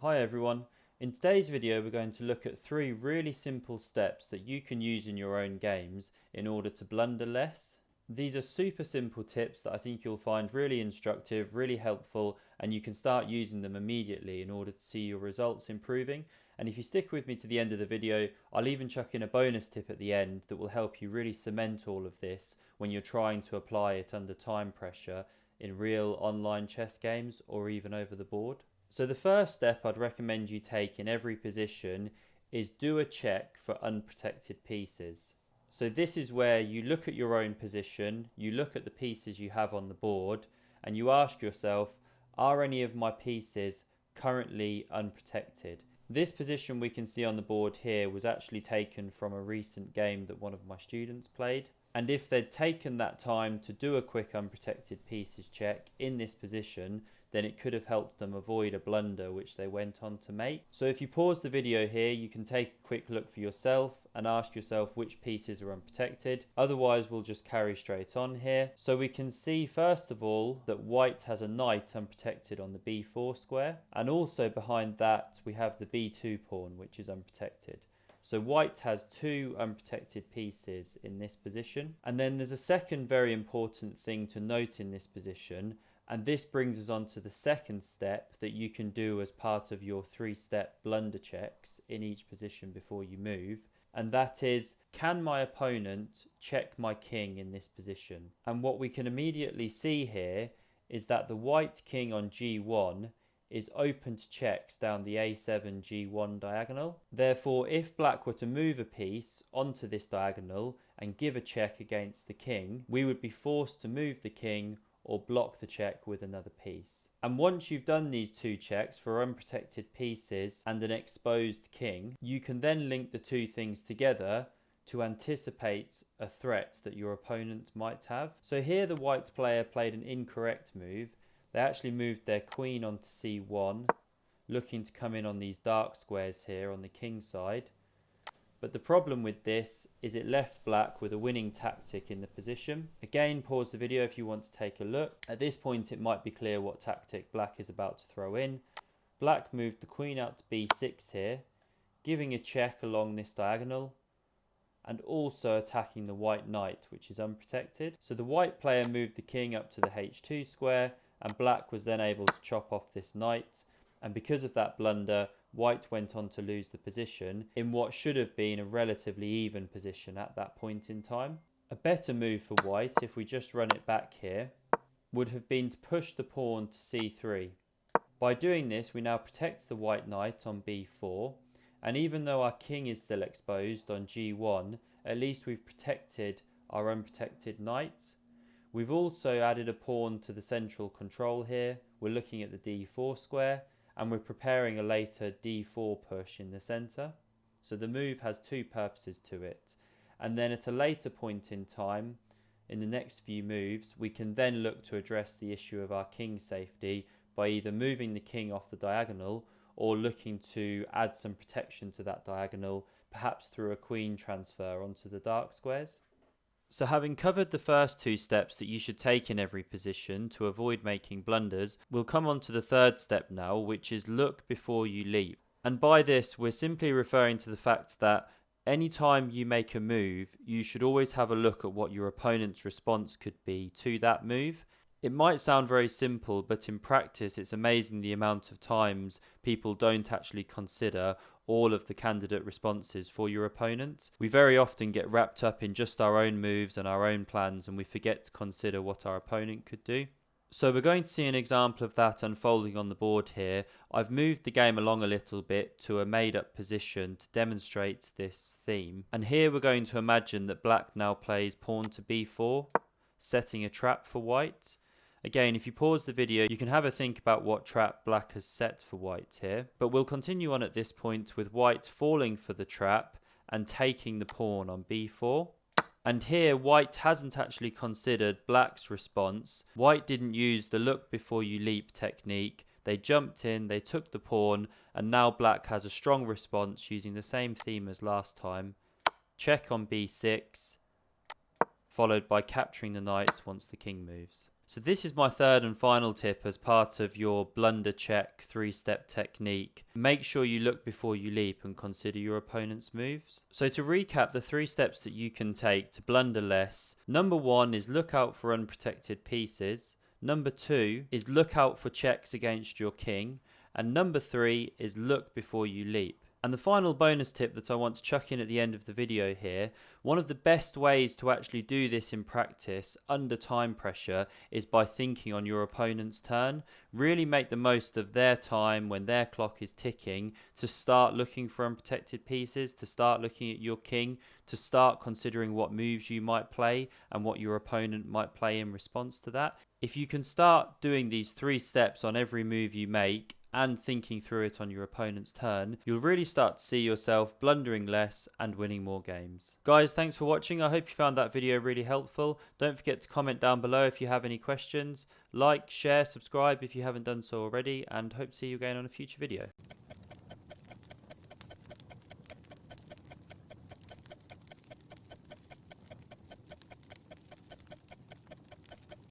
Hi everyone, in today's video we're going to look at 3 really simple steps that you can use in your own games in order to blunder less. These are super simple tips that I think you'll find really instructive, really helpful, and you can start using them immediately in order to see your results improving. And if you stick with me to the end of the video, I'll even chuck in a bonus tip at the end that will help you really cement all of this when you're trying to apply it under time pressure in real online chess games or even over the board. So the first step I'd recommend you take in every position is do a check for unprotected pieces. So this is where you look at your own position, you look at the pieces you have on the board, and you ask yourself, are any of my pieces currently unprotected? This position we can see on the board here was actually taken from a recent game that one of my students played. And if they'd taken that time to do a quick unprotected pieces check in this position, then it could have helped them avoid a blunder which they went on to make. So if you pause the video here, you can take a quick look for yourself and ask yourself which pieces are unprotected. Otherwise, we'll just carry straight on here. So we can see first of all that white has a knight unprotected on the b4 square. And also behind that, we have the b2 pawn, which is unprotected. So white has 2 unprotected pieces in this position. And then there's a second very important thing to note in this position. And this brings us on to the second step that you can do as part of your 3-step blunder checks in each position before you move. And that is, can my opponent check my king in this position? And what we can immediately see here is that the white king on g1 is open to checks down the a7 g1 diagonal. Therefore, if black were to move a piece onto this diagonal and give a check against the king, we would be forced to move the king or block the check with another piece. And once you've done these 2 checks for unprotected pieces and an exposed king, you can then link the 2 things together to anticipate a threat that your opponent might have. So here the white player played an incorrect move. They actually moved their queen onto c1, looking to come in on these dark squares here on the king side. But the problem with this is it left black with a winning tactic in the position. Again, pause the video if you want to take a look. At this point, it might be clear what tactic black is about to throw in. Black moved the queen out to b6 here, giving a check along this diagonal, and also attacking the white knight, which is unprotected. So the white player moved the king up to the h2 square, and black was then able to chop off this knight. And because of that blunder, white went on to lose the position in what should have been a relatively even position at that point in time. A better move for white, if we just run it back here, would have been to push the pawn to c3. By doing this, we now protect the white knight on b4, and even though our king is still exposed on g1, at least we've protected our unprotected knight. We've also added a pawn to the central control here. We're looking at the d4 square, and we're preparing a later d4 push in the center. So the move has 2 purposes to it. And then at a later point in time, in the next few moves, we can then look to address the issue of our king safety by either moving the king off the diagonal or looking to add some protection to that diagonal, perhaps through a queen transfer onto the dark squares. So having covered the first 2 steps that you should take in every position to avoid making blunders, we'll come on to the third step now, which is look before you leap. And by this, we're simply referring to the fact that anytime you make a move, you should always have a look at what your opponent's response could be to that move. It might sound very simple, but in practice, it's amazing the amount of times people don't actually consider all of the candidate responses for your opponent. We very often get wrapped up in just our own moves and our own plans, and we forget to consider what our opponent could do. So we're going to see an example of that unfolding on the board here. I've moved the game along a little bit to a made-up position to demonstrate this theme. And here we're going to imagine that black now plays pawn to b4, setting a trap for white. Again, if you pause the video, you can have a think about what trap black has set for white here. But we'll continue on at this point with white falling for the trap and taking the pawn on b4. And here, white hasn't actually considered black's response. White didn't use the look before you leap technique. They jumped in, they took the pawn, and now black has a strong response using the same theme as last time. Check on b6, followed by capturing the knight once the king moves. So this is my third and final tip as part of your blunder check 3-step technique. Make sure you look before you leap and consider your opponent's moves. So to recap the 3 steps that you can take to blunder less, number 1 is look out for unprotected pieces. Number 2 is look out for checks against your king. And number 3 is look before you leap. And the final bonus tip that I want to chuck in at the end of the video here, one of the best ways to actually do this in practice under time pressure is by thinking on your opponent's turn. Really make the most of their time when their clock is ticking to start looking for unprotected pieces, to start looking at your king, to start considering what moves you might play and what your opponent might play in response to that. If you can start doing these 3 steps on every move you make and thinking through it on your opponent's turn, you'll really start to see yourself blundering less and winning more games. Guys, thanks for watching. I hope you found that video really helpful. Don't forget to comment down below if you have any questions. Like, share, subscribe if you haven't done so already, and hope to see you again on a future video.